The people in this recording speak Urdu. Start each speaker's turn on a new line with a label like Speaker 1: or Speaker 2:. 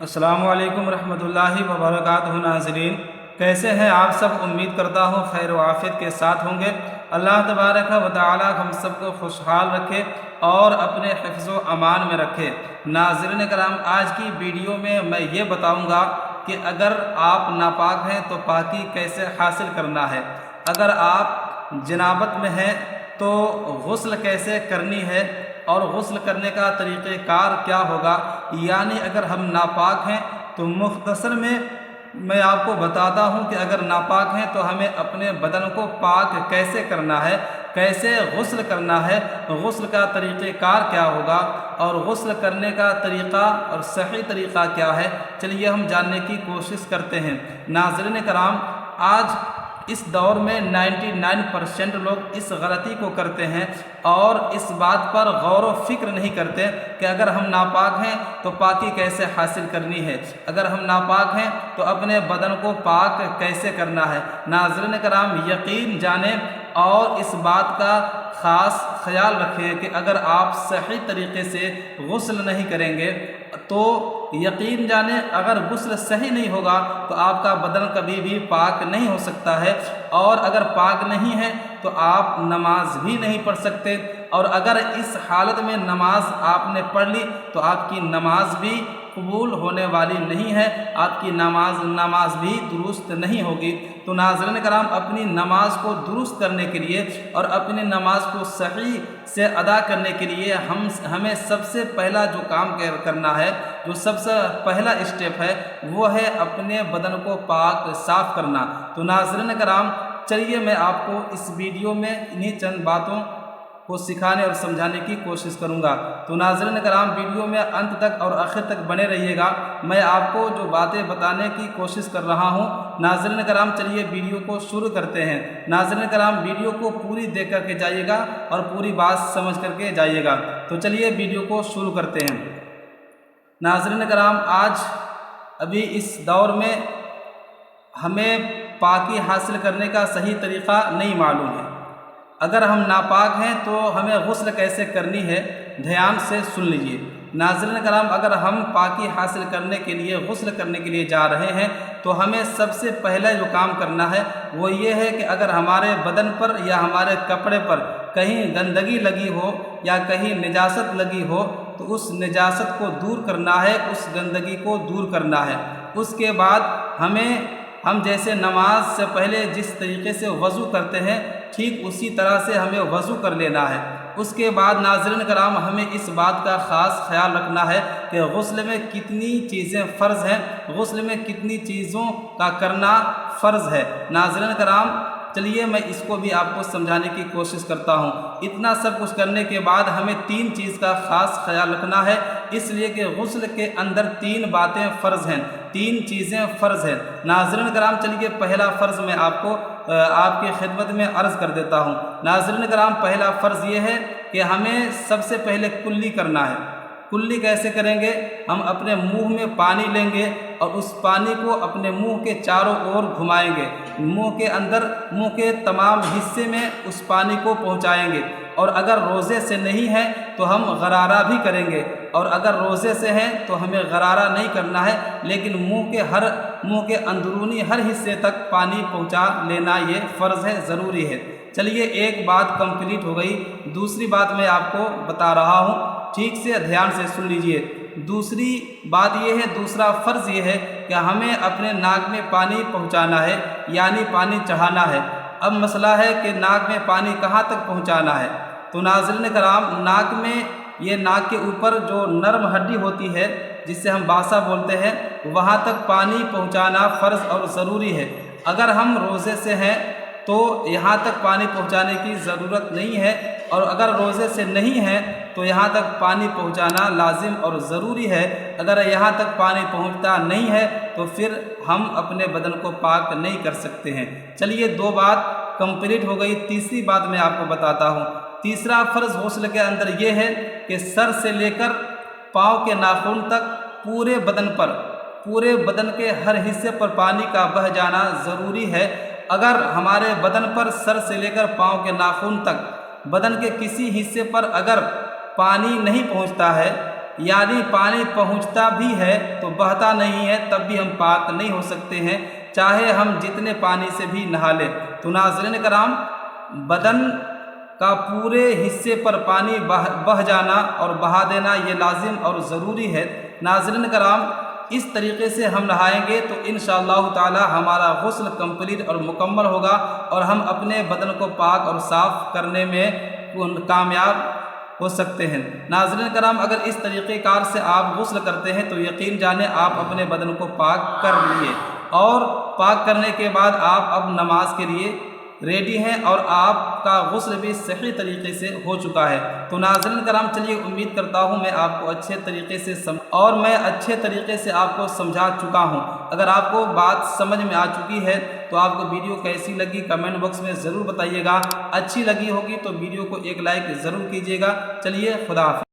Speaker 1: السلام علیکم ورحمۃ اللہ وبرکاتہ ناظرین، کیسے ہیں آپ سب؟ امید کرتا ہوں خیر و عافیت کے ساتھ ہوں گے۔ اللہ تبارک و تعالی ہم سب کو خوشحال رکھے اور اپنے حفظ و امان میں رکھے۔ ناظرین کرام، آج کی ویڈیو میں یہ بتاؤں گا کہ اگر آپ ناپاک ہیں تو پاکی کیسے حاصل کرنا ہے، اگر آپ جنابت میں ہیں تو غسل کیسے کرنی ہے اور غسل کرنے کا طریقہ کار کیا ہوگا۔ یعنی اگر ہم ناپاک ہیں تو مختصر میں آپ کو بتاتا ہوں کہ اگر ناپاک ہیں تو ہمیں اپنے بدن کو پاک کیسے کرنا ہے، کیسے غسل کرنا ہے، غسل کا طریقہ کار کیا ہوگا اور غسل کرنے کا طریقہ اور صحیح طریقہ کیا ہے۔ چلیے ہم جاننے کی کوشش کرتے ہیں۔ ناظرین کرام، آج اس دور میں 99% لوگ اس غلطی کو کرتے ہیں اور اس بات پر غور و فکر نہیں کرتے کہ اگر ہم ناپاک ہیں تو پاکی کیسے حاصل کرنی ہے، اگر ہم ناپاک ہیں تو اپنے بدن کو پاک کیسے کرنا ہے۔ ناظرین کرام، یقین جانیں اور اس بات کا خاص خیال رکھیں کہ اگر آپ صحیح طریقے سے غسل نہیں کریں گے تو یقین جانیں اگر غسل صحیح نہیں ہوگا تو آپ کا بدن کبھی بھی پاک نہیں ہو سکتا ہے، اور اگر پاک نہیں ہے تو آپ نماز بھی نہیں پڑھ سکتے، اور اگر اس حالت میں نماز آپ نے پڑھ لی تو آپ کی نماز بھی قبول ہونے والی نہیں ہے، آپ کی نماز بھی درست نہیں ہوگی۔ تو ناظرین کرام، اپنی نماز کو درست کرنے کے لیے اور اپنی نماز کو صحیح سے ادا کرنے کے لیے ہمیں سب سے پہلا جو کام کرنا ہے، جو سب سے پہلا اسٹیپ ہے، وہ ہے اپنے بدن کو پاک صاف کرنا۔ تو ناظرین کرام، چلیے میں آپ کو اس ویڈیو میں انہی چند باتوں کو سکھانے اور سمجھانے کی کوشش کروں گا۔ تو ناظرین کرام، ویڈیو میں انت تک اور آخر تک بنے رہیے گا۔ میں آپ کو جو باتیں بتانے کی کوشش کر رہا ہوں، ناظرین کرام چلیے ویڈیو کو شروع کرتے ہیں۔ ناظرین کرام، ویڈیو کو پوری دیکھ کر کے جائیے گا اور پوری بات سمجھ کر کے جائیے گا۔ تو چلیے ویڈیو کو شروع کرتے ہیں۔ ناظرین کرام، آج ابھی اس دور میں ہمیں پاکی حاصل کرنے کا صحیح طریقہ نہیں معلوم ہے۔ اگر ہم ناپاک ہیں تو ہمیں غسل کیسے کرنی ہے، دھیان سے سن لیجیے۔ ناظرین کرام، اگر ہم پاکی حاصل کرنے کے لیے غسل کرنے کے لیے جا رہے ہیں تو ہمیں سب سے پہلا جو کام کرنا ہے وہ یہ ہے کہ اگر ہمارے بدن پر یا ہمارے کپڑے پر کہیں گندگی لگی ہو یا کہیں نجاست لگی ہو تو اس نجاست کو دور کرنا ہے، اس گندگی کو دور کرنا ہے۔ اس کے بعد ہم جیسے نماز سے پہلے جس طریقے سے وضو کرتے ہیں ٹھیک اسی طرح سے ہمیں وضو کر لینا ہے۔ اس کے بعد ناظرین کرام، ہمیں اس بات کا خاص خیال رکھنا ہے کہ غسل میں کتنی چیزیں فرض ہیں، غسل میں کتنی چیزوں کا کرنا فرض ہے۔ ناظرین کرام، چلیے میں اس کو بھی آپ کو سمجھانے کی کوشش کرتا ہوں۔ اتنا سب کچھ کرنے کے بعد ہمیں 3 چیز کا خاص خیال رکھنا ہے، اس لیے کہ غسل کے اندر 3 باتیں فرض ہیں، 3 چیزیں فرض ہیں۔ ناظرین کرام، چلیے پہلا فرض میں آپ کو آپ کی خدمت میں عرض کر دیتا ہوں۔ ناظرین کرام، پہلا فرض یہ ہے کہ ہمیں سب سے پہلے کلی کرنا ہے۔ کلی کیسے کریں گے؟ ہم اپنے منہ میں پانی لیں گے اور اس پانی کو اپنے منہ کے چاروں اور گھمائیں گے، منہ کے تمام حصے میں اس پانی کو پہنچائیں گے، اور اگر روزے سے نہیں ہے تو ہم غرارہ بھی کریں گے، اور اگر روزے سے ہیں تو ہمیں غرارہ نہیں کرنا ہے، لیکن منہ کے اندرونی ہر حصے تک پانی پہنچا لینا یہ فرض ہے، ضروری ہے۔ چلیے ایک بات کمپلیٹ ہو گئی، دوسری بات میں آپ کو بتا رہا ہوں، ٹھیک سے دھیان سے سن لیجئے۔ دوسری بات یہ ہے، دوسرا فرض یہ ہے کہ ہمیں اپنے ناک میں پانی پہنچانا ہے، یعنی پانی چڑھانا ہے۔ اب مسئلہ ہے کہ ناک میں پانی کہاں تک پہنچانا ہے۔ تو ناظرین کرام، ناک کے اوپر جو نرم ہڈی ہوتی ہے جس سے ہم باسا بولتے ہیں، وہاں تک پانی پہنچانا فرض اور ضروری ہے۔ اگر ہم روزے سے ہیں تو یہاں تک پانی پہنچانے کی ضرورت نہیں ہے، اور اگر روزے سے نہیں ہے تو یہاں تک پانی پہنچانا لازم اور ضروری ہے۔ اگر یہاں تک پانی پہنچتا نہیں ہے تو پھر ہم اپنے بدن کو پاک نہیں کر سکتے ہیں۔ چلیے 2 بات کمپلیٹ ہو گئی، تیسری بات میں آپ کو بتاتا ہوں۔ تیسرا فرض غسل کے اندر یہ ہے کہ سر سے لے کر پاؤں کے ناخن تک پورے بدن کے ہر حصے پر پانی کا بہہ جانا ضروری ہے۔ اگر ہمارے بدن پر سر سے لے کر پاؤں کے ناخن تک بدن کے کسی حصے پر اگر پانی نہیں پہنچتا ہے یعنی پانی پہنچتا بھی ہے تو بہتا نہیں ہے، تب بھی ہم پاک نہیں ہو سکتے ہیں، چاہے ہم جتنے پانی سے بھی نہا لیں۔ تو ناظرین کرام، بدن کا پورے حصے پر پانی بہہ جانا اور بہا دینا یہ لازم اور ضروری ہے۔ ناظرین کرام، اس طریقے سے ہم نہائیں گے تو انشاءاللہ تعالی ہمارا غسل کمپلیٹ اور مکمل ہوگا اور ہم اپنے بدن کو پاک اور صاف کرنے میں کامیاب ہو سکتے ہیں۔ ناظرین کرام، اگر اس طریقہ کار سے آپ غسل کرتے ہیں تو یقین جانیں آپ اپنے بدن کو پاک کر لیے، اور پاک کرنے کے بعد آپ اب نماز کے لیے ریڈی ہیں اور آپ کا غسل بھی صحیح طریقے سے ہو چکا ہے۔ تو ناظرین کرام، چلیے امید کرتا ہوں میں آپ کو اچھے طریقے سے اچھے طریقے سے آپ کو سمجھا چکا ہوں۔ اگر آپ کو بات سمجھ میں آ چکی ہے تو آپ کو ویڈیو کیسی لگی کمنٹ باکس میں ضرور بتائیے گا، اچھی لگی ہوگی تو ویڈیو کو ایک لائک ضرور کیجیے گا۔ چلیے خدا حافظ۔